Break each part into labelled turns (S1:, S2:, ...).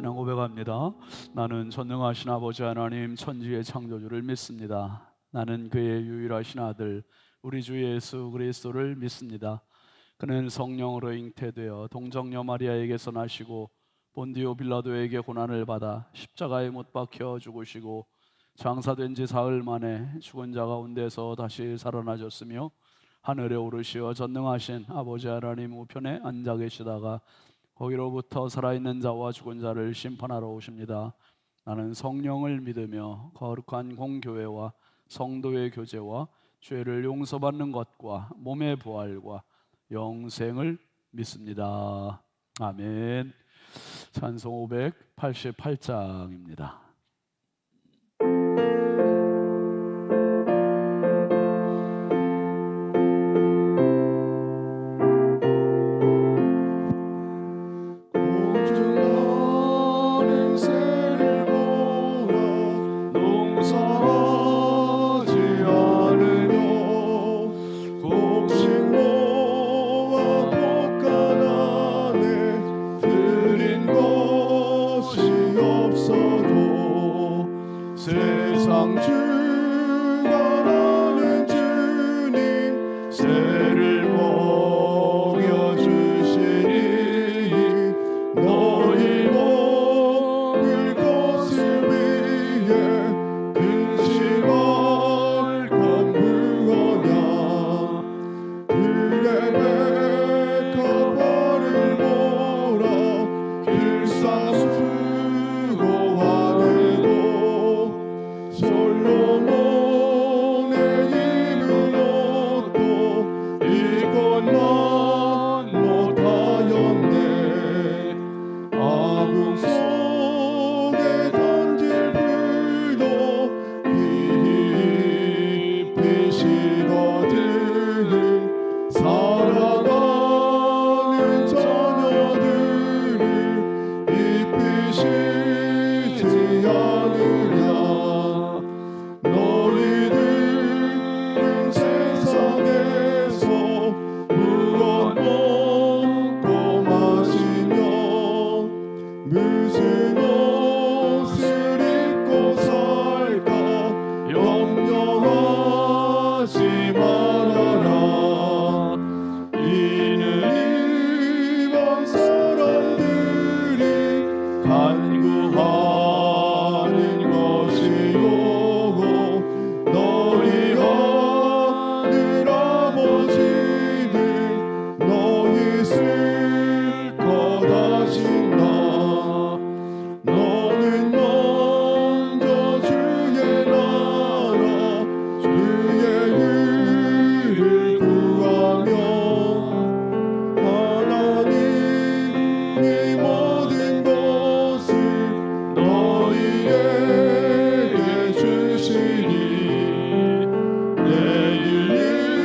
S1: 신앙 고백합니다. 나는 전능하신 아버지 하나님 천지의 창조주를 믿습니다. 나는 그의 유일하신 아들 우리 주 예수 그리스도를 믿습니다. 그는 성령으로 잉태되어 동정녀 마리아에게서 나시고 본디오 빌라도에게 고난을 받아 십자가에 못 박혀 죽으시고 장사된 지 사흘 만에 죽은 자 가운데서 다시 살아나셨으며 하늘에 오르시어 전능하신 아버지 하나님 우편에 앉아 계시다가 거기로부터 살아있는 자와 죽은 자를 심판하러 오십니다. 나는 성령을 믿으며 거룩한 공교회와 성도의 교제와 죄를 용서받는 것과 몸의 부활과 영생을 믿습니다. 아멘. 찬송 588장입니다.
S2: 세상 주관하는 주님 새를 먹여주시니 너희 먹을 것을 위해 근심할 건 무엇냐 들의 백합화를 몰아 길상 수고하는 솔로몬의 입은 옷도 이것만 못하였네 아궁 속에 던질 불도 깊이 식어든 살아가는 자녀들을 입히시지 않으랴 너희들은 세상에서 무엇 먹고 마시며 무슨 옷을 입고 살까 염려하지 말아라 이는 이방 사람들이 간구하는 것이요 너희 하늘 아버지는 너희 쓸 것하신다 너는 먼저 주의 나라 주의 의를 구하며 하나님이 모든 것을 너희에게 주시니 내일 일을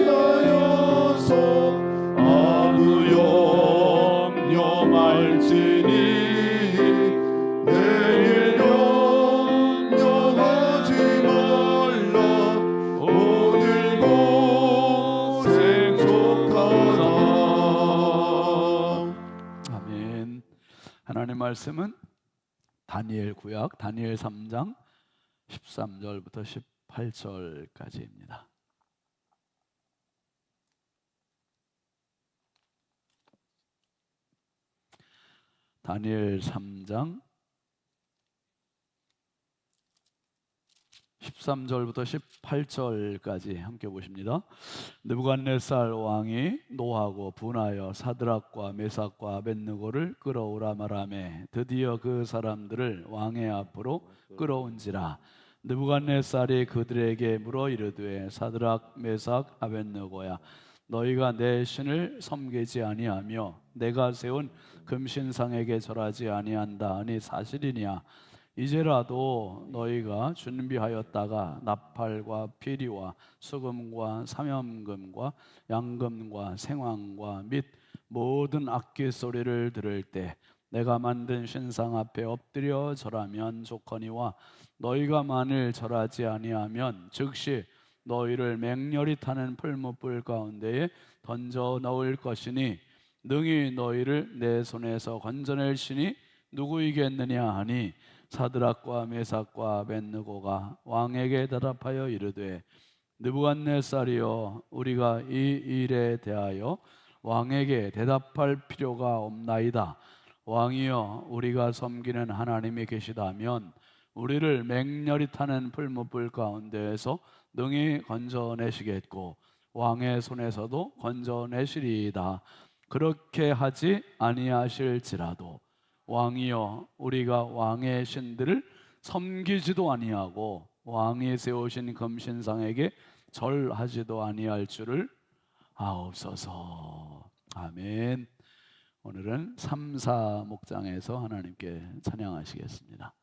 S2: 위하여서 아무 염려 말지니 내일 염려하지 말라 오늘 고생 족하다
S1: 아멘. 하나님 말씀은 다니엘 구약 다니엘 3장 13절부터 18절까지입니다. 다니엘 3장 13절부터 18절까지 함께 보십니다. 느부갓네살 왕이 노하고 분하여 사드락과 메삭과 아벳느고를 끌어오라 말하매 드디어 그 사람들을 왕의 앞으로 끌어온지라. 느부갓네살이 그들에게 물어 이르되 사드락 메삭 아벳느고야 너희가 내 신을 섬기지 아니하며 내가 세운 금신상에게 절하지 아니한다 하니 사실이냐. 이제라도 너희가 준비하였다가 나팔과 피리와 수금과 삼염금과 양금과 생황과 및 모든 악기 소리를 들을 때 내가 만든 신상 앞에 엎드려 절하면 좋거니와 너희가 만일 절하지 아니하면 즉시 너희를 맹렬히 타는 풀무불 가운데에 던져 넣을 것이니 능히 너희를 내 손에서 건져낼 신이 누구이겠느냐 하니 사드락과 메삭과 아벳느고가 왕에게 대답하여 이르되 느부갓네살이여 우리가 이 일에 대하여 왕에게 대답할 필요가 없나이다. 왕이여 우리가 섬기는 하나님이 계시다면 우리를 맹렬히 타는 풀무불 가운데에서 능히 건져내시겠고 왕의 손에서도 건져내시리이다. 그렇게 하지 아니하실지라도 왕이여 우리가 왕의 신들을 섬기지도 아니하고 왕이 세우신 금신상에게 절하지도 아니할 줄을 아옵소서. 아멘. 오늘은 3, 4 목장에서 하나님께 찬양하시겠습니다.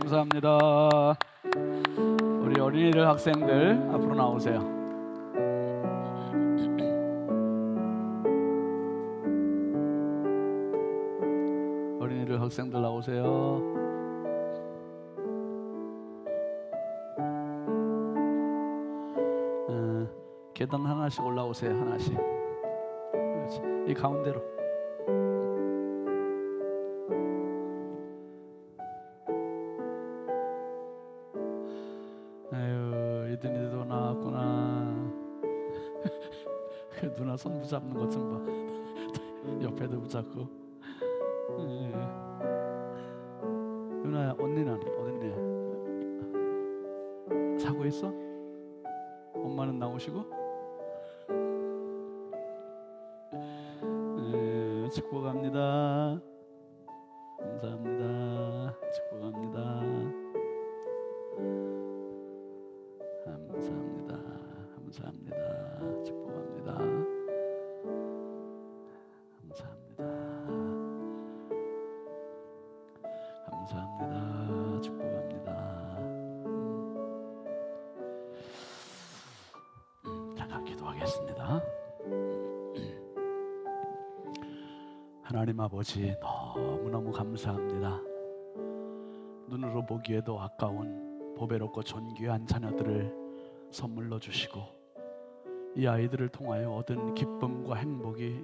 S1: 감사합니다. 우리 어린이들 학생들 앞으로 나오세요. 어린이들 학생들 나오세요. 계단 하나씩 올라오세요. 하나씩. 그렇지. 이 가운데로. 아유, 이든이도 나왔구나. 그 누나 손 붙잡는 것 좀 봐. 옆에도 붙잡고. 누나야, 언니는 어딨니? 자고 있어? 엄마는 나오시고? 축복합니다. 감사합니다. 축복합니다. 감사합니다. 감사합니다. 축복합니다. 감사합니다. 감사합니다. 축복합니다. 잠깐 기도하겠습니다. 하나님 아버지, 너무너무 감사합니다. 눈으로 보기에도 아까운 보배롭고 존귀한 자녀들을 선물로 주시고 이 아이들을 통하여 얻은 기쁨과 행복이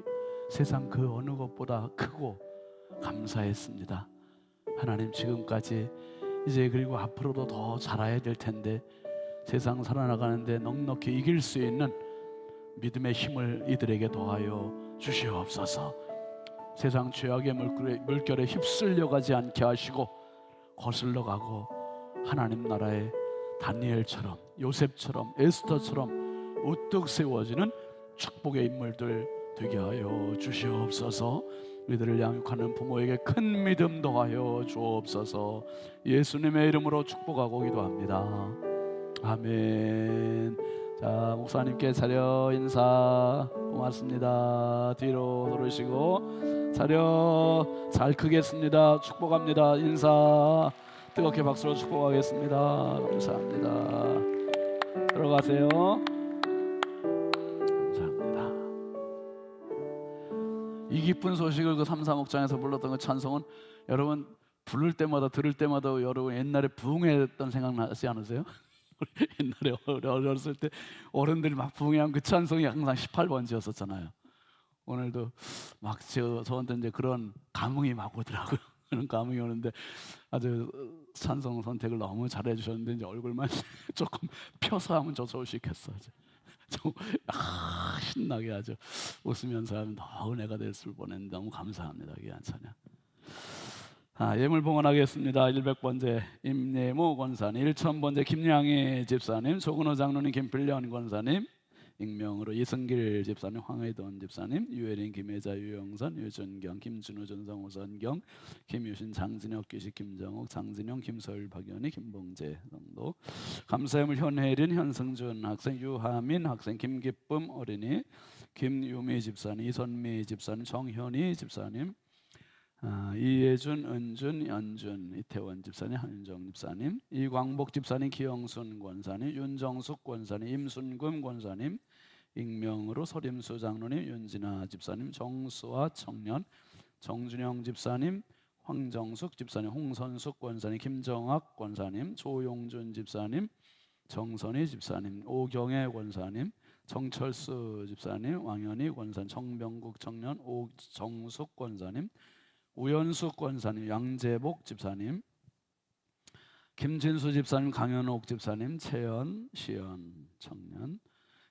S1: 세상 그 어느 것보다 크고 감사했습니다. 하나님, 지금까지 이제 그리고 앞으로도 더 자라야 될 텐데 세상 살아나가는데 넉넉히 이길 수 있는 믿음의 힘을 이들에게 더하여 주시옵소서. 세상 죄악의 물결에 휩쓸려 가지 않게 하시고 거슬러 가고 하나님 나라의 다니엘처럼, 요셉처럼, 에스더처럼 우뚝 세워지는 축복의 인물들 되게 하여 주시옵소서. 이들을 양육하는 부모에게 큰 믿음 더하여 주옵소서. 예수님의 이름으로 축복하고 기도합니다. 아멘. 자, 목사님께 자려 인사. 고맙습니다. 뒤로 돌으시고 자려 잘 크겠습니다. 축복합니다. 인사 뜨겁게 박수로 축복하겠습니다. 감사합니다. 들어가세요. 감사합니다. 이 기쁜 소식을 그 삼사목장에서 불렀던 그 찬송은 여러분 부를 때마다 들을 때마다 여러분 옛날에 부흥했던 생각나지 않으세요? 옛날에 어렸을 때 어른들이 막 부흥하면 그 찬송이 항상 18번지였었잖아요. 오늘도 막 저한테 이제 그런 감흥이 막 오더라고요. 그런 감흥이 오는데 아주 찬송 선택을 너무 잘해 주셨는데 이제 얼굴만 조금 펴서 하면 저 좋으시겠어요. 좀 신나게 아주 웃으면서 하면 더 은혜가 됐을 뻔했는데 너무 감사합니다. 귀한 찬양. 예물 봉헌하겠습니다. 100번째 임예모 권사님, 1000번째 김양희 집사님, 조근호 장로님, 김필련 권사님, 익명으로 이승길 집사님, 황의돈 집사님, 유혜린, 김혜자, 유영선, 유준경, 김준우, 전성호, 선경, 김유신, 장진혁, 귀식, 김정욱, 장진영, 김서일, 박연희, 김봉재 정도. 감사함을 현혜린, 현승준 학생, 유하민 학생, 김기쁨 어린이, 김유미 집사님, 이선미 집사님, 정현희 집사님, 이예준, 은준, 연준, 이태원 집사님, 한윤정 집사님, 이광복 집사님, 기영순 권사님, 윤정숙 권사님, 임순금 권사님, 익명으로 서림수 장로님, 윤진아 집사님, 정수아 청년, 정준영 집사님, 황정숙 집사님, 홍선숙 권사님, 김정학 권사님, 조용준 집사님, 정선희 집사님, 오경애 권사님, 정철수 집사님, 왕현희 권사님, 정병국 청년, 오정숙 권사님, 우연숙 권사님, 양재복 집사님, 김진수 집사님, 강현옥 집사님, 채연, 시연 청년,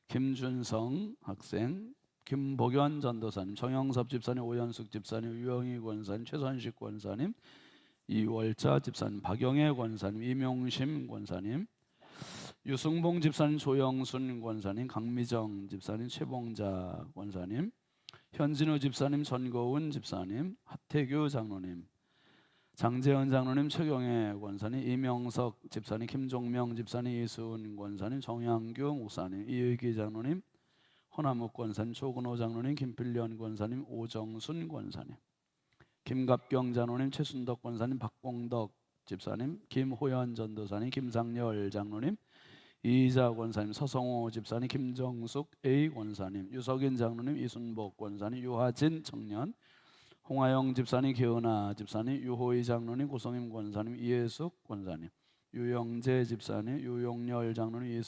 S1: 김준성 학생, 김복연 전도사님, 정영섭 집사님, 오연숙 집사님, 유영희 권사님, 최선식 권사님, 이월자 집사님, 박영애 권사님, 이명심 권사님, 유승봉 집사님, 조영순 권사님, 강미정 집사님, 최봉자 권사님, 현진우 집사님, 전고은 집사님, 하태규 장로님, 장재현 장로님, 최경애 권사님, 이명석 집사님, 김종명 집사님, 이수은 권사님, 정양규 목사님, 이의기 장로님, 허남욱 권사님, 조근호 장로님, 김필련 권사님, 오정순 권사님, 김갑경 장로님, 최순덕 권사님, 박공덕 집사님, 김호연 전도사님, 김상열 장로님, 이자 권사님, 서성호 집사님, 김정숙 A 권사님, 유석인 장로님, 이순복 권사님, 유하진 청년, 홍하영 집사님, 개은하 집사님, 유호희 장로님, 고성임 권사님, 이예숙 권사님, 유영재 집사님, 유용열 장로님,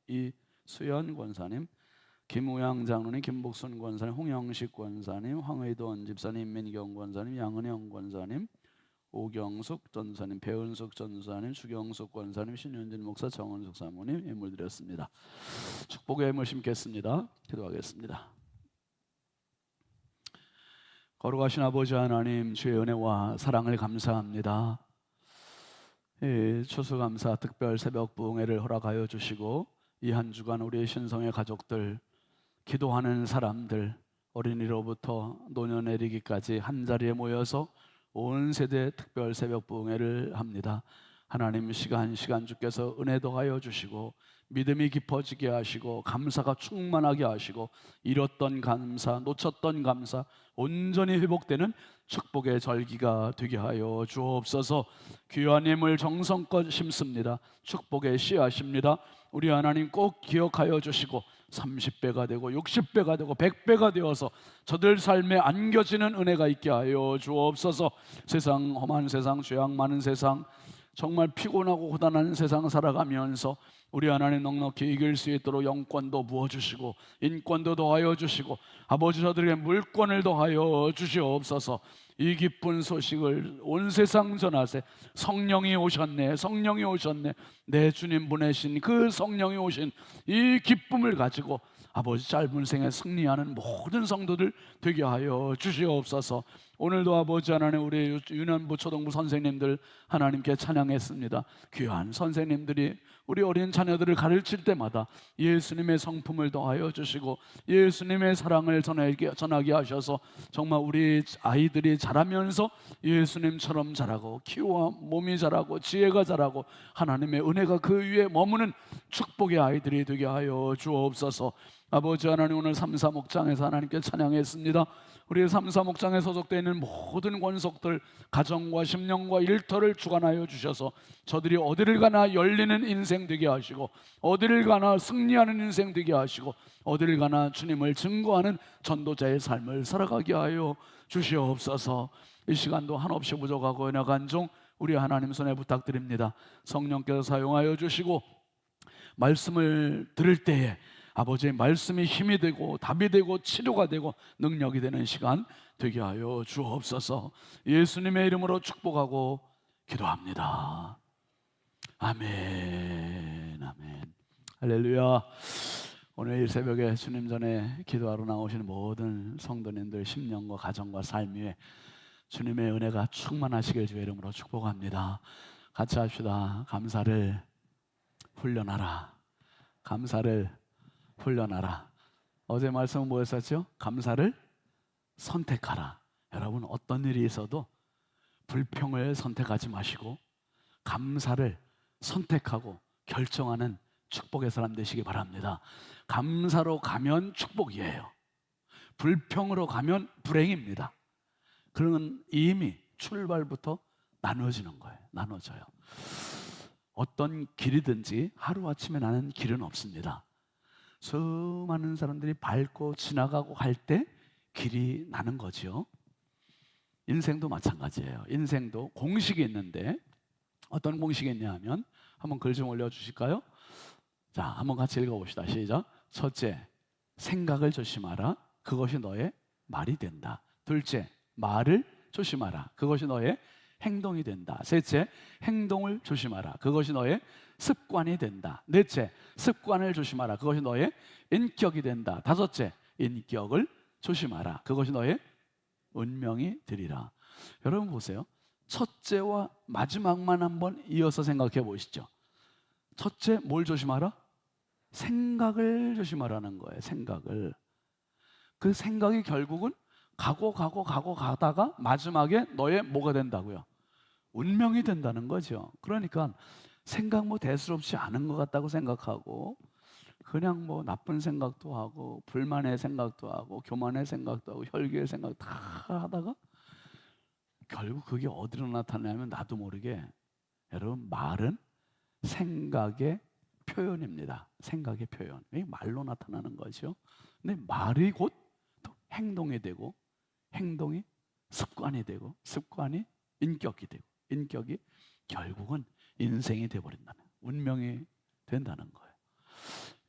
S1: 이수연 권사님, 김우양 장로님, 김복순 권사님, 홍영식 권사님, 황의돈 집사님, 임민경 권사님, 양은영 권사님, 오경숙 전사님, 배은숙 전사님, 수경숙 권사님, 신윤진 목사, 정은숙 사모님 예물 드렸습니다. 축복의 예물 심겠습니다. 기도하겠습니다. 거룩하신 아버지 하나님, 주의 은혜와 사랑을 감사합니다. 추수감사 특별 새벽 부흥회를 허락하여 주시고 이 한 주간 우리의 신성의 가족들, 기도하는 사람들, 어린이로부터 노년 에리기까지 한자리에 모여서 온 세대 특별 새벽 부흥회를 합니다. 하나님, 시간 주께서 은혜 더하여 주시고 믿음이 깊어지게 하시고 감사가 충만하게 하시고 잃었던 감사, 놓쳤던 감사 온전히 회복되는 축복의 절기가 되게 하여 주옵소서. 귀한 예물 정성껏 심습니다. 축복의 씨앗입니다. 우리 하나님 꼭 기억하여 주시고 30배가 되고 60배가 되고 100배가 되어서 저들 삶에 안겨지는 은혜가 있게 하여 주옵소서. 세상, 험한 세상, 죄악 많은 세상, 정말 피곤하고 고단한 세상 살아가면서 우리 하나님 넉넉히 이길 수 있도록 영권도 부어주시고 인권도 더하여 주시고 아버지, 저들에게 물권을 더하여 주시옵소서. 이 기쁜 소식을 온 세상 전하세. 성령이 오셨네, 성령이 오셨네. 내 주님 보내신 그 성령이 오신 이 기쁨을 가지고 아버지, 짧은 생에 승리하는 모든 성도들 되게 하여 주시옵소서. 오늘도 아버지 하나님, 우리 유년부 초등부 선생님들 하나님께 찬양했습니다. 귀한 선생님들이 우리 어린 자녀들을 가르칠 때마다 예수님의 성품을 더하여 주시고 예수님의 사랑을 전하게 하셔서 정말 우리 아이들이 자라면서 예수님처럼 자라고 키와 몸이 자라고 지혜가 자라고 하나님의 은혜가 그 위에 머무는 축복의 아이들이 되게 하여 주옵소서. 아버지 하나님, 오늘 삼사목장에서 하나님께 찬양했습니다. 우리 삼사목장에 소속되어 있는 모든 권속들, 가정과 심령과 일터를 주관하여 주셔서 저들이 어디를 가나 열리는 인생 되게 하시고 어디를 가나 승리하는 인생 되게 하시고 어디를 가나 주님을 증거하는 전도자의 삶을 살아가게 하여 주시옵소서. 이 시간도 한없이 부족하고 연약한 종 우리 하나님 손에 부탁드립니다. 성령께서 사용하여 주시고 말씀을 들을 때에 아버지의 말씀이 힘이 되고 답이 되고 치료가 되고 능력이 되는 시간 되게 하여 주옵소서. 예수님의 이름으로 축복하고 기도합니다. 아멘, 아멘. 할렐루야. 오늘 이 새벽에 주님 전에 기도하러 나오신 모든 성도님들 심령과 가정과 삶 위에 주님의 은혜가 충만하시길 주의 이름으로 축복합니다. 같이 합시다. 감사를 훈련하라. 감사를 훈련하라. 어제 말씀은 뭐였었죠? 감사를 선택하라. 여러분, 어떤 일이 있어도 불평을 선택하지 마시고 감사를 선택하고 결정하는 축복의 사람 되시기 바랍니다. 감사로 가면 축복이에요. 불평으로 가면 불행입니다. 그러면 이미 출발부터 나눠지는 거예요. 나눠져요. 어떤 길이든지 하루아침에 나는 길은 없습니다. 수많은 사람들이 밟고 지나가고 할 때 길이 나는 거죠. 인생도 마찬가지예요. 인생도 공식이 있는데 어떤 공식이 있냐 하면 한번 글 좀 올려주실까요? 자, 한번 같이 읽어봅시다. 시작. 첫째, 생각을 조심하라. 그것이 너의 말이 된다. 둘째, 말을 조심하라. 그것이 너의 행동이 된다. 셋째, 행동을 조심하라. 그것이 너의 습관이 된다. 넷째, 습관을 조심하라. 그것이 너의 인격이 된다. 다섯째, 인격을 조심하라. 그것이 너의 운명이 되리라. 여러분 보세요. 첫째와 마지막만 한번 이어서 생각해 보시죠. 첫째, 뭘 조심하라? 생각을 조심하라는 거예요. 생각을. 그 생각이 결국은 가다가 마지막에 너의 뭐가 된다고요? 운명이 된다는 거죠. 그러니까 생각 뭐 대수롭지 않은 것 같다고 생각하고 그냥 뭐 나쁜 생각도 하고 불만의 생각도 하고 교만의 생각도 하고 혈기의 생각 다 하다가 결국 그게 어디로 나타나냐면 나도 모르게 여러분 말은 생각의 표현입니다. 생각의 표현. 이 말로 나타나는 거죠. 근데 말이 곧 또 행동이 되고 행동이 습관이 되고, 습관이 인격이 되고, 인격이 결국은 인생이 되어버린다는, 운명이 된다는 거예요.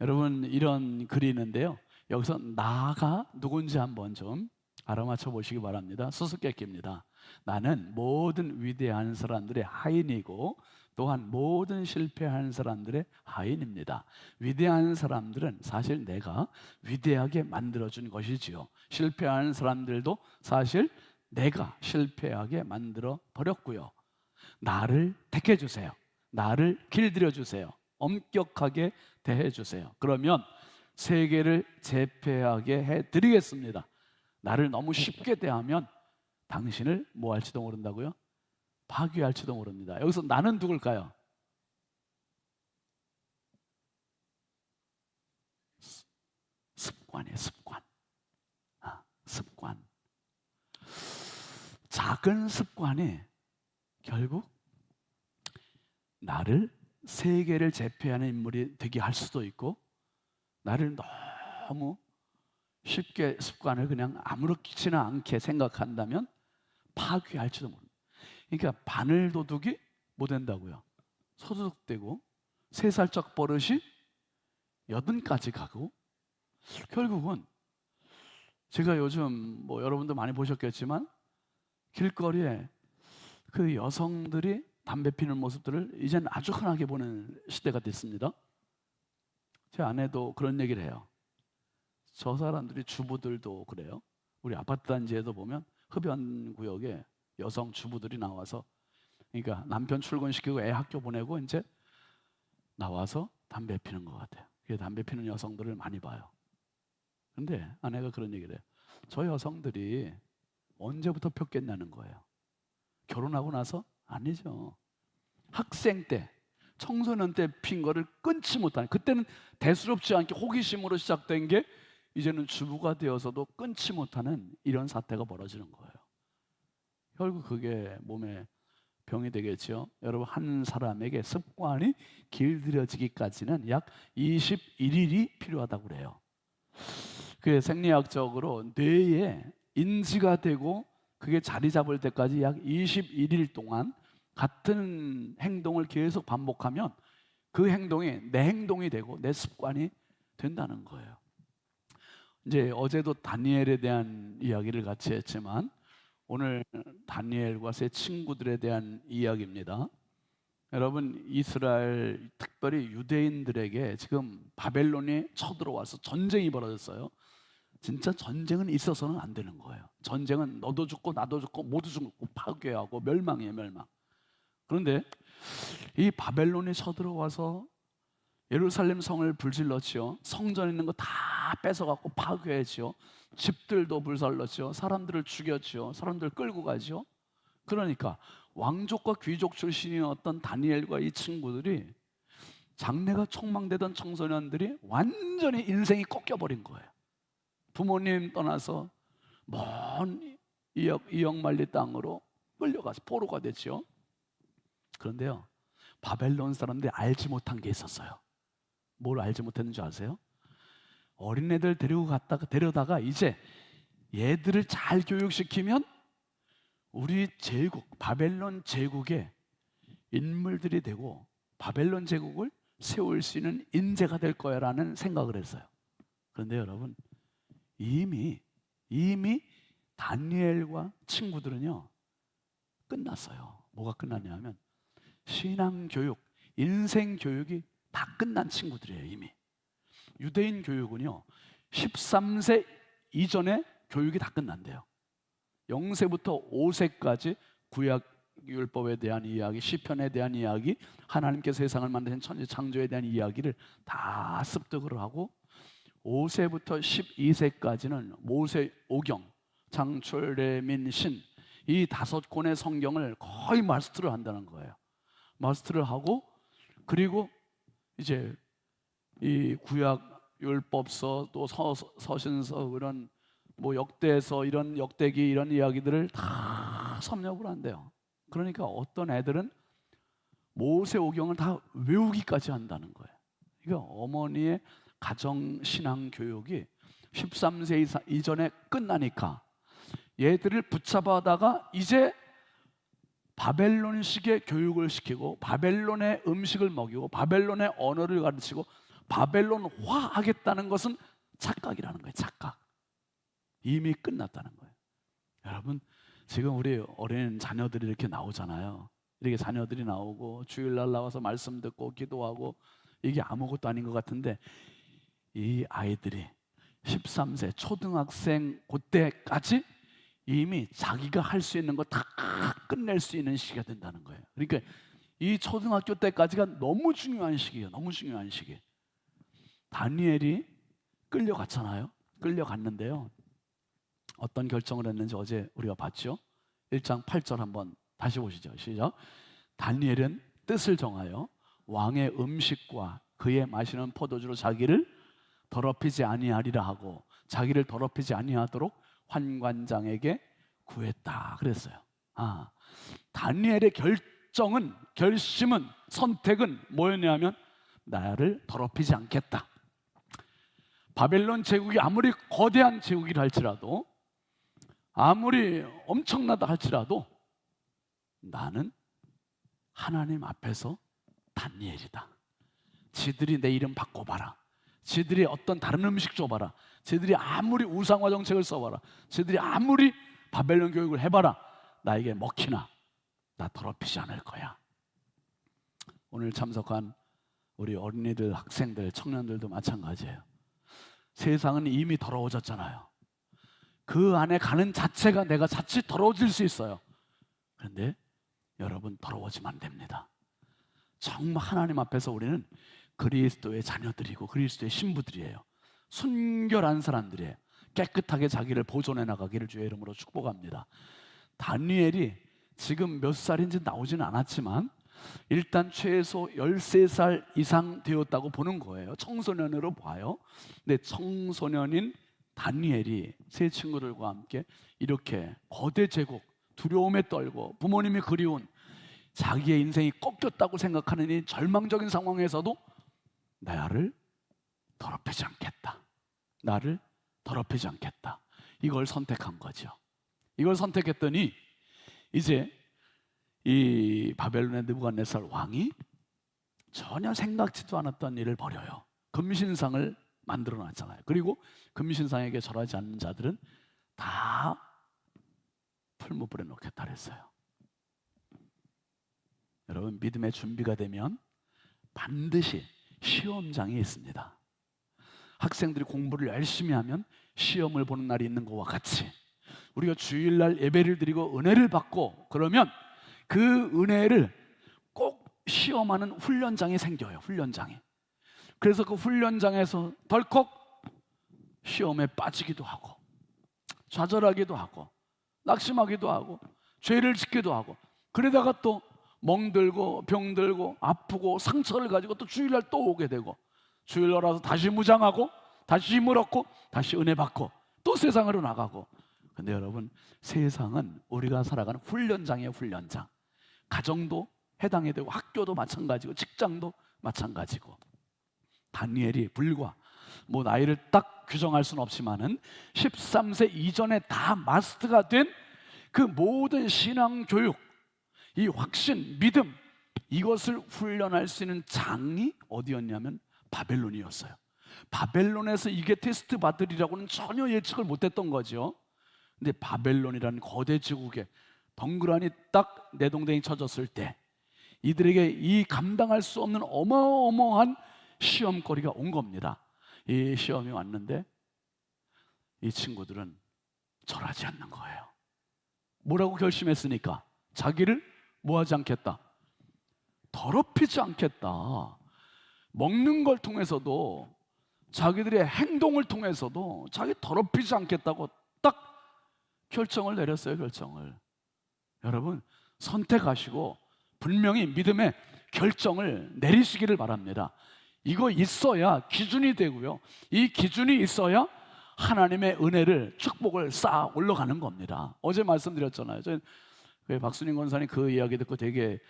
S1: 여러분, 이런 글이 있는데요, 여기서 나가 누군지 한번 좀 알아맞혀 보시기 바랍니다. 수수께끼입니다. 나는 모든 위대한 사람들의 하인이고 또한 모든 실패한 사람들의 하인입니다. 위대한 사람들은 사실 내가 위대하게 만들어준 것이지요. 실패한 사람들도 사실 내가 실패하게 만들어 버렸고요. 나를 택해 주세요. 나를 길들여 주세요. 엄격하게 대해 주세요. 그러면 세계를 제패하게 해 드리겠습니다. 나를 너무 쉽게 대하면 당신을 뭐 할지도 모른다고요? 파괴할지도 모릅니다. 여기서 나는 누굴까요? 습관이에요, 습관. 습관. 작은 습관이 결국 나를 세계를 제패하는 인물이 되게 할 수도 있고, 나를 너무 쉽게 습관을 그냥 아무렇지나 않게 생각한다면 파괴할지도 모릅니다. 그러니까 바늘도둑이 뭐 된다고요? 소도둑되고 3살적 버릇이 80까지 가고, 결국은 제가 요즘 뭐 여러분도 많이 보셨겠지만 길거리에 그 여성들이 담배 피는 모습들을 이제는 아주 흔하게 보는 시대가 됐습니다. 제 아내도 그런 얘기를 해요. 저 사람들이, 주부들도 그래요. 우리 아파트 단지에도 보면 흡연 구역에 여성 주부들이 나와서, 그러니까 남편 출근시키고 애 학교 보내고 이제 나와서 담배 피는 것 같아요. 그래서 담배 피는 여성들을 많이 봐요. 근데 아내가 그런 얘기를 해요. 저 여성들이 언제부터 폈겠냐는 거예요. 결혼하고 나서? 아니죠. 학생 때, 청소년 때 핀 거를 끊지 못하는, 그때는 대수롭지 않게 호기심으로 시작된 게 이제는 주부가 되어서도 끊지 못하는 이런 사태가 벌어지는 거예요. 결국 그게 몸에 병이 되겠죠. 여러분, 한 사람에게 습관이 길들여지기까지는 약 21일이 필요하다고 그래요. 그게 생리학적으로 뇌에 인지가 되고 그게 자리 잡을 때까지 약 21일 동안 같은 행동을 계속 반복하면 그 행동이 내 행동이 되고 내 습관이 된다는 거예요. 이제 어제도 다니엘에 대한 이야기를 같이 했지만 오늘 다니엘과 세 친구들에 대한 이야기입니다. 여러분, 이스라엘, 특별히 유대인들에게 지금 바벨론이 쳐들어와서 전쟁이 벌어졌어요. 진짜 전쟁은 있어서는 안 되는 거예요. 전쟁은 너도 죽고 나도 죽고 모두 죽고 파괴하고 멸망이에요, 멸망. 그런데 이 바벨론이 쳐들어와서 예루살렘 성을 불질렀지요. 성전에 있는 거 다 뺏어갖고 파괴했지요. 집들도 불살랐지요. 사람들을 죽였지요. 사람들 끌고 가지요. 그러니까 왕족과 귀족 출신이었던 다니엘과 이 친구들이, 장래가 촉망되던 청소년들이 완전히 인생이 꺾여버린 거예요. 부모님 떠나서 먼 이역만리 땅으로 끌려가서 포로가 됐죠. 그런데요, 바벨론 사람들이 알지 못한 게 있었어요. 뭘 알지 못했는지 아세요? 어린애들 데려다가 이제 얘들을 잘 교육시키면 우리 제국, 바벨론 제국의 인물들이 되고 바벨론 제국을 세울 수 있는 인재가 될 거야 라는 생각을 했어요. 그런데 여러분, 이미 다니엘과 친구들은요 끝났어요. 뭐가 끝났냐면 신앙교육, 인생교육이 다 끝난 친구들이에요. 이미 유대인 교육은요 13세 이전에 교육이 다 끝난대요. 0세부터 5세까지 구약율법에 대한 이야기, 시편에 대한 이야기, 하나님께서 세상을 만드신 천지 창조에 대한 이야기를 다 습득을 하고 5세부터 12세까지는 모세오경, 창출, 레민, 신, 이 5권의 성경을 거의 마스터를 한다는 거예요. 마스터를 하고, 그리고 이제 이 구약율법서 또 서신서, 이런 뭐 역대서, 이런 역대기, 이런 이야기들을 다 섭렵을 한대요. 그러니까 어떤 애들은 모세오경을 다 외우기까지 한다는 거예요. 그러니까 어머니의 가정 신앙 교육이 13세 이전에 끝나니까 얘들을 붙잡아다가 이제 바벨론식의 교육을 시키고 바벨론의 음식을 먹이고 바벨론의 언어를 가르치고 바벨론화 하겠다는 것은 착각이라는 거예요. 착각. 이미 끝났다는 거예요. 여러분, 지금 우리 어린 자녀들이 이렇게 나오잖아요. 이렇게 자녀들이 나오고 주일날 나와서 말씀 듣고 기도하고 이게 아무것도 아닌 것 같은데, 이 아이들이 13세 초등학생 그때까지 이미 자기가 할 수 있는 거 다 끝낼 수 있는 시기가 된다는 거예요. 그러니까 이 초등학교 때까지가 너무 중요한 시기예요. 너무 중요한 시기. 다니엘이 끌려갔잖아요. 끌려갔는데요, 어떤 결정을 했는지 어제 우리가 봤죠. 1장 8절 한번 다시 보시죠. 시작. 다니엘은 뜻을 정하여 왕의 음식과 그의 마시는 포도주로 자기를 더럽히지 아니하리라 하고 자기를 더럽히지 아니하도록 환관장에게 구했다 그랬어요. 다니엘의 결심은, 선택은 뭐였냐면 나를 더럽히지 않겠다. 바벨론 제국이 아무리 거대한 제국이라 할지라도, 아무리 엄청나다 할지라도 나는 하나님 앞에서 다니엘이다. 지들이 내 이름 바꿔봐라. 지들이 어떤 다른 음식 줘봐라. 지들이 아무리 우상화 정책을 써봐라. 지들이 아무리 바벨론 교육을 해봐라. 나에게 먹히나 나 더럽히지 않을 거야. 오늘 참석한 우리 어린이들, 학생들, 청년들도 마찬가지예요. 세상은 이미 더러워졌잖아요. 그 안에 가는 자체가 내가 자칫 더러워질 수 있어요. 그런데 여러분, 더러워지면 안 됩니다. 정말 하나님 앞에서 우리는 그리스도의 자녀들이고 그리스도의 신부들이에요. 순결한 사람들이에요. 깨끗하게 자기를 보존해 나가기를 주의 이름으로 축복합니다. 다니엘이 지금 몇 살인지 나오지는 않았지만 일단 최소 13살 이상 되었다고 보는 거예요. 청소년으로 봐요. 근데 청소년인 다니엘이 세 친구들과 함께 이렇게 거대 제국, 두려움에 떨고 부모님이 그리운 자기의 인생이 꺾였다고 생각하는 이 절망적인 상황에서도 나를 더럽히지 않겠다. 나를 더럽히지 않겠다. 이걸 선택한 거죠. 이걸 선택했더니 이제 이 바벨론의 느부갓네살 왕이 전혀 생각지도 않았던 일을 벌여요. 금신상을 만들어 놨잖아요. 그리고 금신상에게 절하지 않는 자들은 다 풀무불에 넣겠다 그랬어요. 여러분, 믿음의 준비가 되면 반드시 시험장이 있습니다. 학생들이 공부를 열심히 하면 시험을 보는 날이 있는 것과 같이 우리가 주일날 예배를 드리고 은혜를 받고 그러면 그 은혜를 꼭 시험하는 훈련장이 생겨요. 훈련장이. 그래서 그 훈련장에서 덜컥 시험에 빠지기도 하고 좌절하기도 하고 낙심하기도 하고 죄를 짓기도 하고, 그러다가 또 멍들고 병들고 아프고 상처를 가지고 또 주일날 또 오게 되고, 주일날 와서 다시 무장하고 다시 힘을 얻고 다시 은혜 받고 또 세상으로 나가고. 근데 여러분, 세상은 우리가 살아가는 훈련장이에요. 훈련장. 가정도 해당이 되고 학교도 마찬가지고 직장도 마찬가지고. 다니엘이 불과 뭐 나이를 딱 규정할 수는 없지만은 13세 이전에 다 마스터가 된 그 모든 신앙 교육, 이 확신, 믿음, 이것을 훈련할 수 있는 장이 어디였냐면 바벨론이었어요. 바벨론에서 이게 테스트 받으리라고는 전혀 예측을 못했던 거죠. 근데 바벨론이라는 거대 제국에 덩그러니 딱 내동댕이 쳐졌을 때 이들에게 이 감당할 수 없는 어마어마한 시험거리가 온 겁니다. 이 시험이 왔는데 이 친구들은 절하지 않는 거예요. 뭐라고 결심했으니까? 자기를 뭐하지 않겠다? 더럽히지 않겠다. 먹는 걸 통해서도, 자기들의 행동을 통해서도 자기 더럽히지 않겠다고 딱 결정을 내렸어요. 결정을. 여러분, 선택하시고 분명히 믿음의 결정을 내리시기를 바랍니다. 이거 있어야 기준이 되고요, 이 기준이 있어야 하나님의 은혜를, 축복을 쌓아 올라가는 겁니다. 어제 말씀드렸잖아요. 저는 박순인 권사님 그 이야기 듣고 되게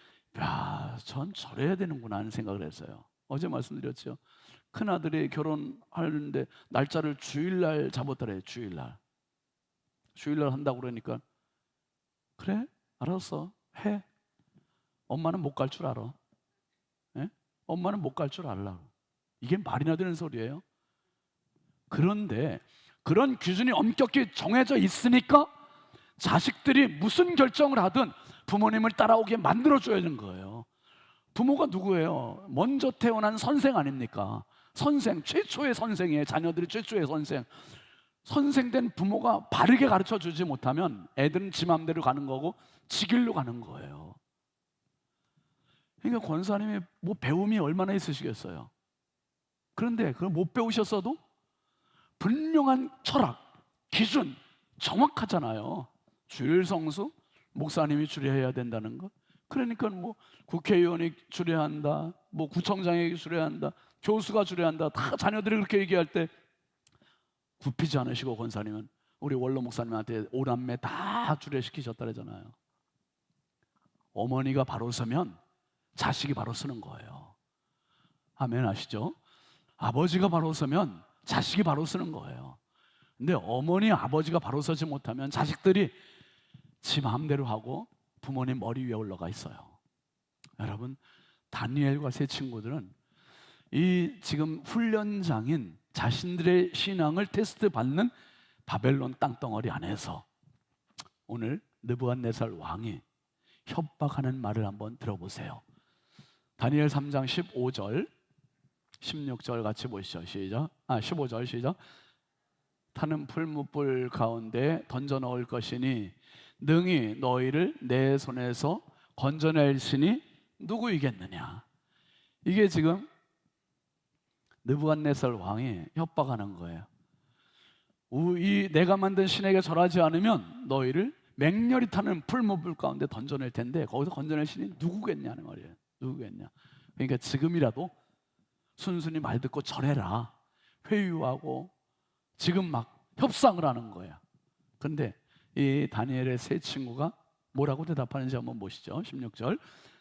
S1: 전 저래야 되는구나 하는 생각을 했어요. 어제 말씀드렸죠. 큰아들이 결혼하는데 날짜를 주일날 잡았더래요. 주일날 주일날 한다고 그러니까 그래? 알았어. 해. 엄마는 못 갈 줄 알아. 예? 엄마는 못 갈 줄 알라. 이게 말이나 되는 소리예요? 그런데 그런 기준이 엄격히 정해져 있으니까 자식들이 무슨 결정을 하든 부모님을 따라오게 만들어줘야 하는 거예요. 부모가 누구예요? 먼저 태어난 선생 아닙니까? 선생, 최초의 선생이에요. 자녀들이 최초의 선생. 선생된 부모가 바르게 가르쳐 주지 못하면 애들은 지 맘대로 가는 거고 지 길로 가는 거예요. 그러니까 권사님이 뭐 배움이 얼마나 있으시겠어요? 그런데 그걸 못 배우셨어도 분명한 철학, 기준 정확하잖아요. 주일 성수, 목사님이 주례해야 된다는 거. 그러니까 뭐 국회의원이 주례한다, 뭐 구청장이 주례한다, 교수가 주례한다, 다 자녀들이 그렇게 얘기할 때 굽히지 않으시고 권사님은 우리 원로 목사님한테 오남매 다 주례시키셨다 그러잖아요. 어머니가 바로 서면 자식이 바로 서는 거예요. 아멘 하시죠? 아버지가 바로 서면 자식이 바로 서는 거예요. 근데 어머니, 아버지가 바로 서지 못하면 자식들이 지 마음대로 하고 부모님 머리 위에 올라가 있어요. 여러분, 다니엘과 세 친구들은 이 지금 훈련장인 자신들의 신앙을 테스트 받는 바벨론 땅덩어리 안에서 오늘 느부갓네살 왕이 협박하는 말을 한번 들어보세요. 다니엘 3장 15절 16절 같이 보시죠. 시작. 15절 시작. 타는 풀무불 가운데 던져 넣을 것이니 능히 너희를 내 손에서 건져낼 신이 누구이겠느냐. 이게 지금 느부갓네살 왕이 협박하는 거예요. 이 내가 만든 신에게 절하지 않으면 너희를 맹렬히 타는 풀무불 가운데 던져낼 텐데 거기서 건져낼 신이 누구겠냐는 말이에요. 누구겠냐. 그러니까 지금이라도 순순히 말 듣고 절해라. 회유하고 지금 막 협상을 하는 거야. 근데 이 다니엘의 세 친구가 뭐라고 대답하는지 한번 보시죠. 16절.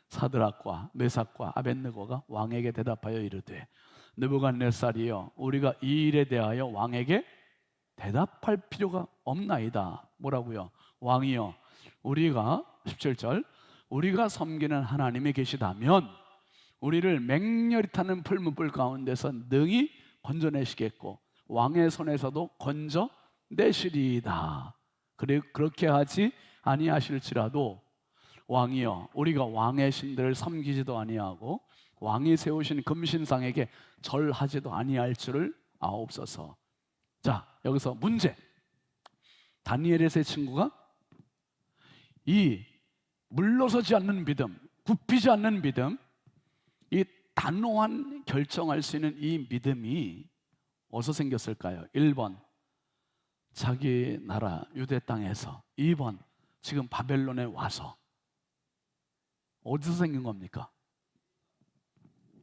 S1: 사드락과 메삭과 아벳느고가 왕에게 대답하여 이르되 느부갓네살이여 우리가 이 일에 대하여 왕에게 대답할 필요가 없나이다. 뭐라고요? 왕이여 우리가 17절 우리가 섬기는 하나님이 계시다면 우리를 맹렬히 타는 풀무불 가운데서 능히 건져내시겠고 왕의 손에서도 건져내시리이다. 그렇게 하지 아니하실지라도 왕이여 우리가 왕의 신들을 섬기지도 아니하고 왕이 세우신 금신상에게 절하지도 아니할 줄을 아옵소서. 자, 여기서 문제. 다니엘의 세 친구가 이 물러서지 않는 믿음, 굽히지 않는 믿음, 이 단호한 결정할 수 있는 이 믿음이 어디서 생겼을까요? 1번 자기 나라 유대 땅에서, 2번 지금 바벨론에 와서. 어디서 생긴 겁니까?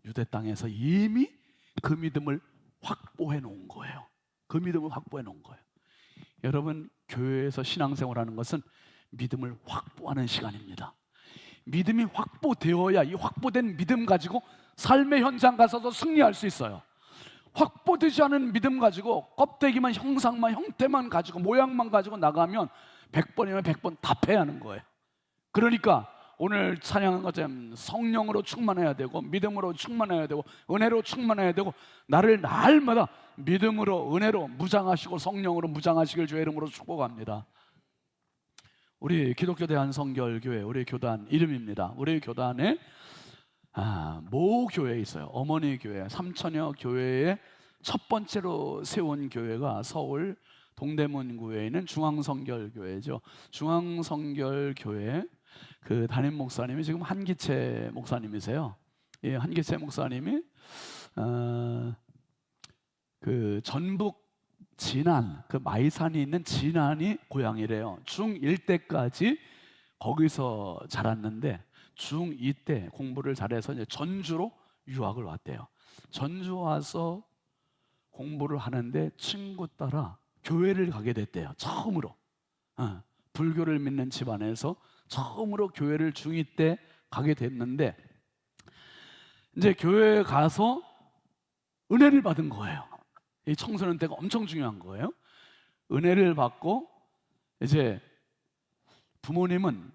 S1: 유대 땅에서 이미 그 믿음을 확보해 놓은 거예요. 그 믿음을 확보해 놓은 거예요. 여러분, 교회에서 신앙생활하는 것은 믿음을 확보하는 시간입니다. 믿음이 확보되어야 이 확보된 믿음 가지고 삶의 현장 가서도 승리할 수 있어요. 확보되지 않은 믿음 가지고 껍데기만, 형상만, 형태만 가지고 모양만 가지고 나가면 100번이면 100번 다 패하는 거예요. 그러니까 오늘 찬양한 것처럼 성령으로 충만해야 되고 믿음으로 충만해야 되고 은혜로 충만해야 되고 나를 날마다 믿음으로 은혜로 무장하시고 성령으로 무장하시길 주의 이름으로 축복합니다. 우리 기독교 대한성결교회 우리 교단 이름입니다. 우리 교단에 모 교회에 있어요. 어머니 교회, 삼천여 교회의 첫 번째로 세운 교회가 서울 동대문구에 있는 중앙성결교회죠. 중앙성결교회 그 담임 목사님이 지금 한기채 목사님이세요. 예, 한기채 목사님이 그 전북 진안, 그 마이산이 있는 진안이 고향이래요. 중1 때까지 거기서 자랐는데 중2 때 공부를 잘해서 이제 전주로 유학을 왔대요. 전주 와서 공부를 하는데 친구 따라 교회를 가게 됐대요. 처음으로 불교를 믿는 집안에서 처음으로 교회를 중2 때 가게 됐는데 이제 교회에 가서 은혜를 받은 거예요. 이 청소년 때가 엄청 중요한 거예요. 은혜를 받고 이제 부모님은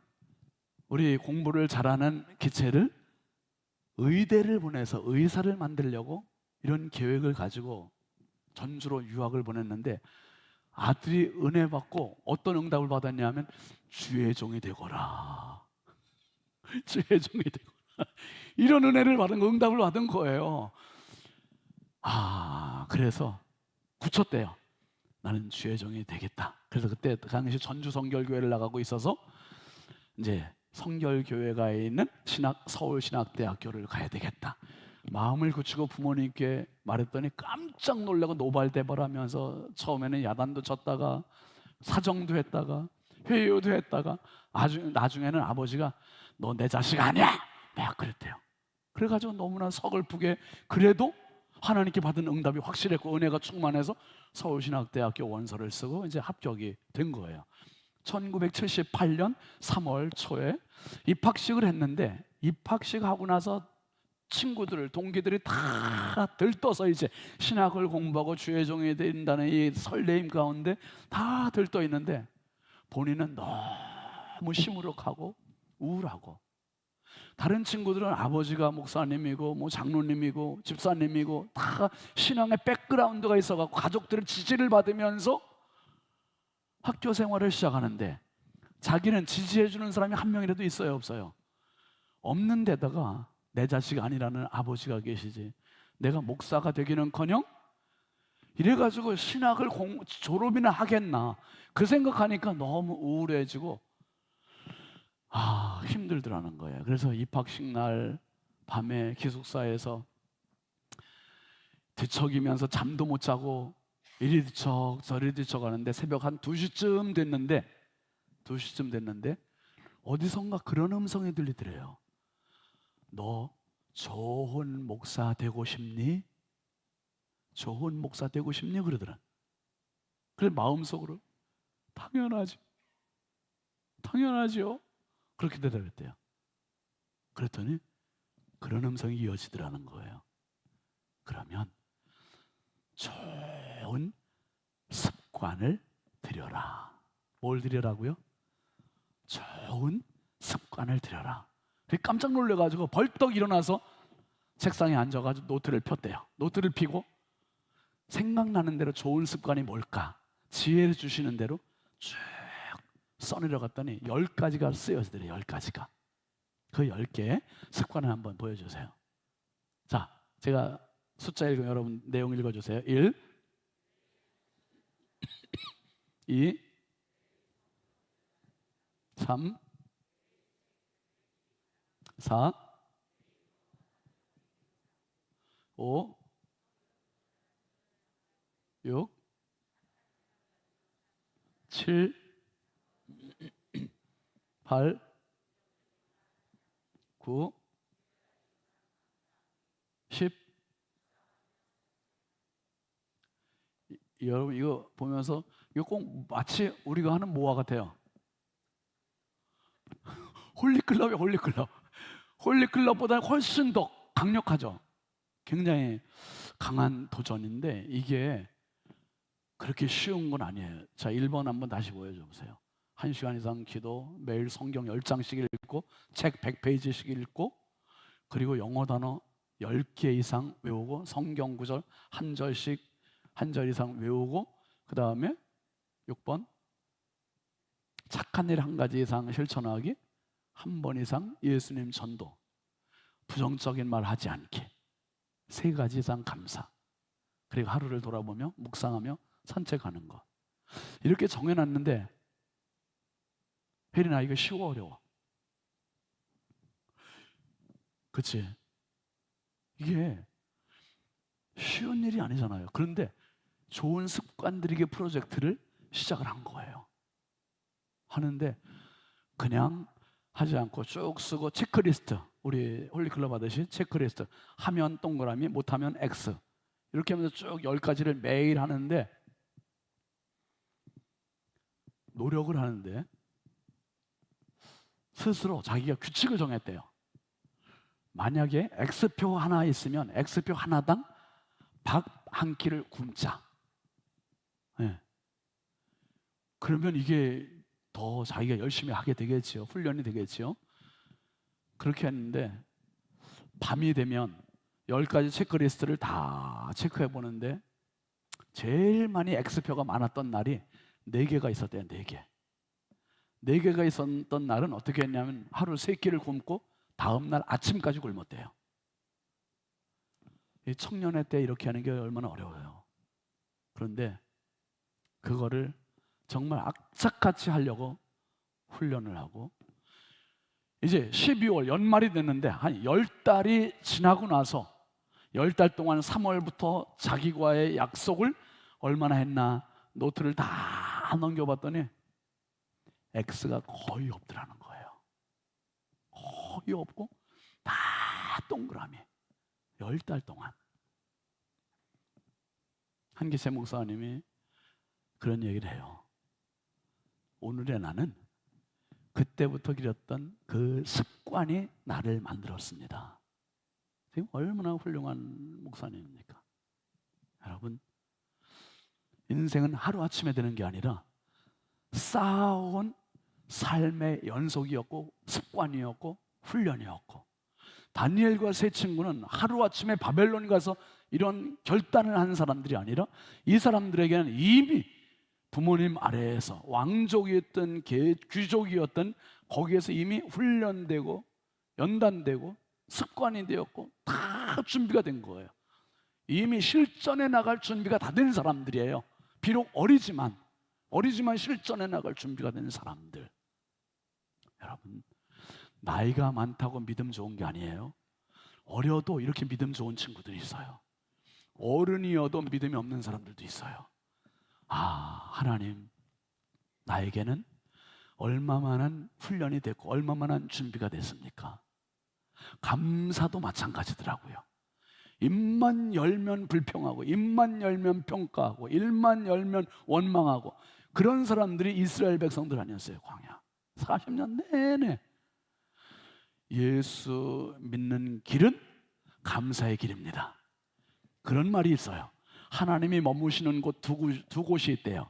S1: 우리 공부를 잘하는 기체를 의대를 보내서 의사를 만들려고 이런 계획을 가지고 전주로 유학을 보냈는데, 아들이 은혜 받고 어떤 응답을 받았냐면 주의 종이 되거라. 주의 종이 되거라. 이런 은혜를 받은 거, 응답을 받은 거예요. 그래서 굳혔대요. 나는 주의 종이 되겠다. 그래서 그때 당시 전주 성결교회를 나가고 있어서 이제 성결교회가 있는 서울신학대학교를 가야 되겠다. 마음을 굳히고 부모님께 말했더니 깜짝 놀라고 노발대발하면서 처음에는 야단도 쳤다가 사정도 했다가 회유도 했다가 나중에는 아버지가 너 내 자식 아니야! 막 그랬대요. 그래가지고 너무나 서글프게 그래도 하나님께 받은 응답이 확실했고 은혜가 충만해서 서울신학대학교 원서를 쓰고 이제 합격이 된 거예요. 1978년 3월 초에 입학식을 했는데, 입학식 하고 나서 동기들이 다 들떠서 이제 신학을 공부하고 주의 종이 된다는 이 설레임 가운데 다 들떠 있는데, 본인은 너무 시무룩하고 우울하고, 다른 친구들은 아버지가 목사님이고 뭐 장로님이고 집사님이고 다 신앙의 백그라운드가 있어갖고 가족들의 지지를 받으면서 학교 생활을 시작하는데, 자기는 지지해주는 사람이 한 명이라도 있어요, 없어요? 없는 데다가 내 자식 아니라는 아버지가 계시지, 내가 목사가 되기는커녕 이래가지고 신학을 졸업이나 하겠나 그 생각하니까 너무 우울해지고 힘들더라는 거예요. 그래서 입학식 날 밤에 기숙사에서 뒤척이면서 잠도 못 자고 이리 뒤척 저리 뒤척 하는데, 새벽 한 2시쯤 됐는데 어디선가 그런 음성이 들리더래요. 너 좋은 목사 되고 싶니? 좋은 목사 되고 싶니? 그러더라. 그래 마음속으로 당연하지요. 그렇게 대답했대요. 그랬더니 그런 음성이 이어지더라는 거예요. 그러면 좋은 습관을 들여라. 뭘 들여라고요? 좋은 습관을 들여라. 깜짝 놀래가지고 벌떡 일어나서 책상에 앉아가지고 노트를 폈대요. 노트를 피고 생각나는 대로 좋은 습관이 뭘까 지혜를 주시는 대로 쭉 써내려갔더니 10가지가 쓰여지더래요. 10가지가. 그 10개의 습관을 한번 보여주세요. 자, 제가 숫자 읽으면 여러분 내용 읽어주세요. 1, 2, 3, 4, 5, 6, 7, 8, 9, 10. 여러분 이거 보면서 이거 꼭 마치 우리가 하는 모아 같아요. 홀리클럽이에요. 홀리클럽보다 훨씬 더 강력하죠. 굉장히 강한 도전인데 이게 그렇게 쉬운 건 아니에요. 자, 1번 한번 다시 보여줘 보세요. 1시간 이상 기도, 매일 성경 10장씩 읽고 책 100페이지씩 읽고, 그리고 영어 단어 10개 이상 외우고 성경 구절 한 절 이상 외우고, 그 다음에 6번 착한 일 한 가지 이상 실천하기, 한 번 이상 예수님 전도, 부정적인 말 하지 않기, 3가지 이상 감사, 그리고 하루를 돌아보며 묵상하며 산책하는 것. 이렇게 정해놨는데 혜린아 이거 쉬워 어려워? 그치? 이게 쉬운 일이 아니잖아요. 그런데 좋은 습관들이게 프로젝트를 시작을 한 거예요. 하는데 그냥 하지 않고 쭉 쓰고 체크리스트, 우리 홀리클럽 하듯이 체크리스트, 하면 동그라미, 못하면 X, 이렇게 하면서 쭉 10가지를 매일 하는데, 노력을 하는데 스스로 자기가 규칙을 정했대요. 만약에 X표 하나 있으면 X표 하나당 밥 한 끼를 굶자. 네. 그러면 이게 더 자기가 열심히 하게 되겠지요. 훈련이 되겠지요. 그렇게 했는데 밤이 되면 10가지 체크리스트를 다 체크해 보는데 제일 많이 X표가 많았던 날이 4개가 있었대요. 4개. 4개가 있었던 날은 어떻게 했냐면 하루 3끼를 굶고 다음 날 아침까지 굶었대요. 이 청년회 때 이렇게 하는 게 얼마나 어려워요. 그런데 그거를 정말 악착같이 하려고 훈련을 하고 이제 12월 연말이 됐는데 한 10달이 지나고 나서 10달 동안 3월부터 자기과의 약속을 얼마나 했나 노트를 다 넘겨봤더니 X가 거의 없더라는 거예요. 거의 없고 다 동그라미. 10달 동안. 한기세 목사님이 그런 얘기를 해요. 오늘의 나는 그때부터 길었던 그 습관이 나를 만들었습니다. 지금 얼마나 훌륭한 목사님입니까? 여러분, 인생은 하루아침에 되는 게 아니라 쌓아온 삶의 연속이었고 습관이었고 훈련이었고, 다니엘과 세 친구는 하루아침에 바벨론 가서 이런 결단을 한 사람들이 아니라 이 사람들에게는 이미 부모님 아래에서 왕족이었던 귀족이었던 거기에서 이미 훈련되고 연단되고 습관이 되었고 다 준비가 된 거예요. 이미 실전에 나갈 준비가 다 된 사람들이에요. 비록 어리지만 실전에 나갈 준비가 된 사람들. 여러분, 나이가 많다고 믿음 좋은 게 아니에요. 어려도 이렇게 믿음 좋은 친구들이 있어요. 어른이어도 믿음이 없는 사람들도 있어요. 아, 하나님, 나에게는 얼마만한 훈련이 됐고 얼마만한 준비가 됐습니까? 감사도 마찬가지더라고요. 입만 열면 불평하고 입만 열면 평가하고 입만 열면 원망하고 그런 사람들이 이스라엘 백성들 아니었어요. 광야 40년 내내. 예수 믿는 길은 감사의 길입니다. 그런 말이 있어요. 하나님이 머무시는 곳 두 곳이 있대요.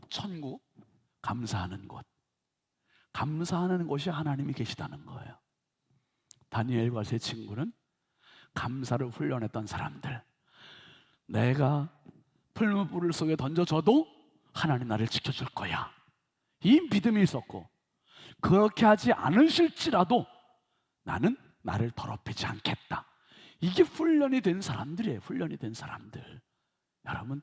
S1: 천국, 감사하는 곳. 감사하는 곳이 하나님이 계시다는 거예요. 다니엘과 세 친구는 감사를 훈련했던 사람들. 내가 풀무불 속에 던져져도 하나님 나를 지켜줄 거야. 이 믿음이 있었고, 그렇게 하지 않으실지라도 나는 나를 더럽히지 않겠다. 이게 훈련이 된 사람들이에요. 훈련이 된 사람들. 여러분,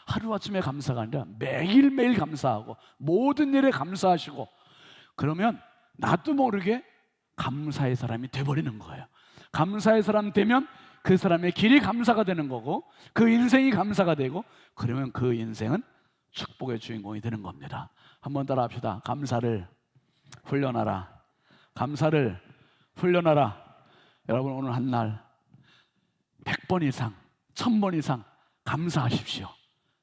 S1: 하루아침에 감사가 아니라 매일매일 감사하고 모든 일에 감사하시고, 그러면 나도 모르게 감사의 사람이 돼버리는 거예요. 감사의 사람 되면 그 사람의 길이 감사가 되는 거고 그 인생이 감사가 되고, 그러면 그 인생은 축복의 주인공이 되는 겁니다. 한번 따라 합시다. 감사를 훈련하라. 감사를 훈련하라. 여러분, 오늘 한 날 100번 이상 1000번 이상 감사하십시오.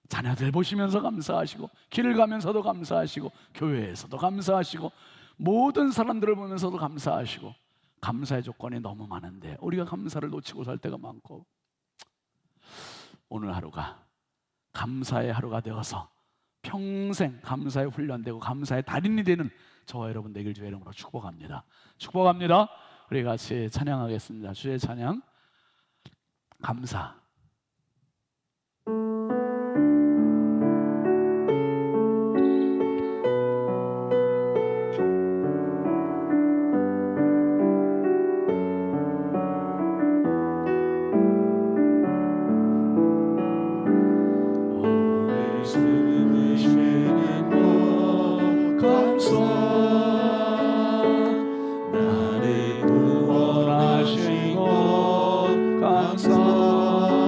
S1: 자녀들 보시면서 감사하시고, 길을 가면서도 감사하시고, 교회에서도 감사하시고, 모든 사람들을 보면서도 감사하시고. 감사의 조건이 너무 많은데 우리가 감사를 놓치고 살 때가 많고, 오늘 하루가 감사의 하루가 되어서 평생 감사에 훈련되고 감사의 달인이 되는 저와 여러분 되길 주의 이름으로 축복합니다. 축복합니다. 우리 같이 찬양하겠습니다. 주의 찬양, 감사.
S2: 나를 구원하신 것 감사.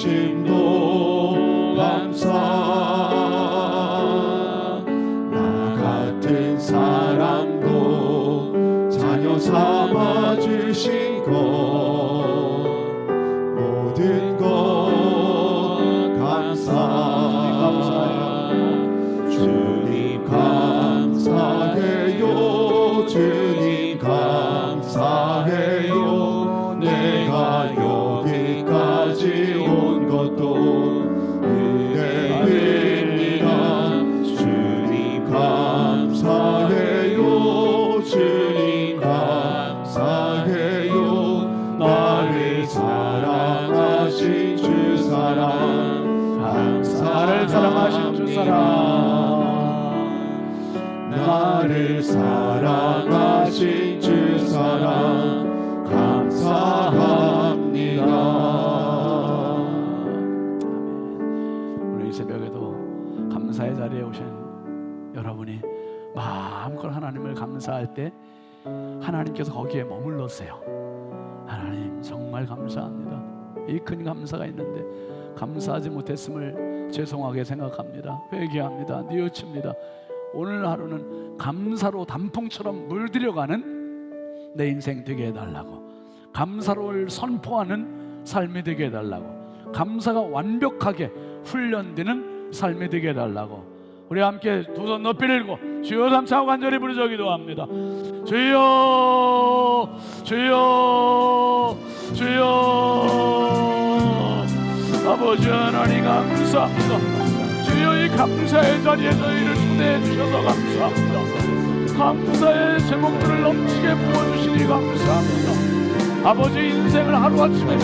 S2: 주심도 감사. 나 같은 사람도 자녀 삼아 주신 것 모든 것 감사해요. 주님 감사해요. 주님 감사해요. 내가 여기까지 온 것도 은혜입니다. 주님 감사해요. 주님 감사해요. 나를 사랑하신 주 사랑
S1: 나를 사랑하신 주 사랑
S2: 나를 사랑하신 주 사랑 감사합니다.
S1: 오늘 이 새벽에도 감사의 자리에 오신 여러분이 마음껏 하나님을 감사할 때 하나님께서 거기에 머물렀어요. 하나님 정말 감사합니다. 이 큰 감사가 있는데 감사하지 못했음을 죄송하게 생각합니다. 회개합니다. 뉘우칩니다. 오늘 하루는 감사로 단풍처럼 물들여가는 내 인생 되게 해달라고, 감사를 선포하는 삶이 되게 해달라고, 감사가 완벽하게 훈련되는 삶이 되게 해달라고, 우리 함께 두 손 높이 들고 주여 삼차고 간절히 부르짖어 기도합니다. 주여 주여 주여. 아버지 하나님 감사합니다. 주여 이 감사의 자리에 저희를 초대해 주셔서 감사합니다. 감사의 제목들을 넘치게 부어주시니 감사합니다. 아버지 인생을 하루아침에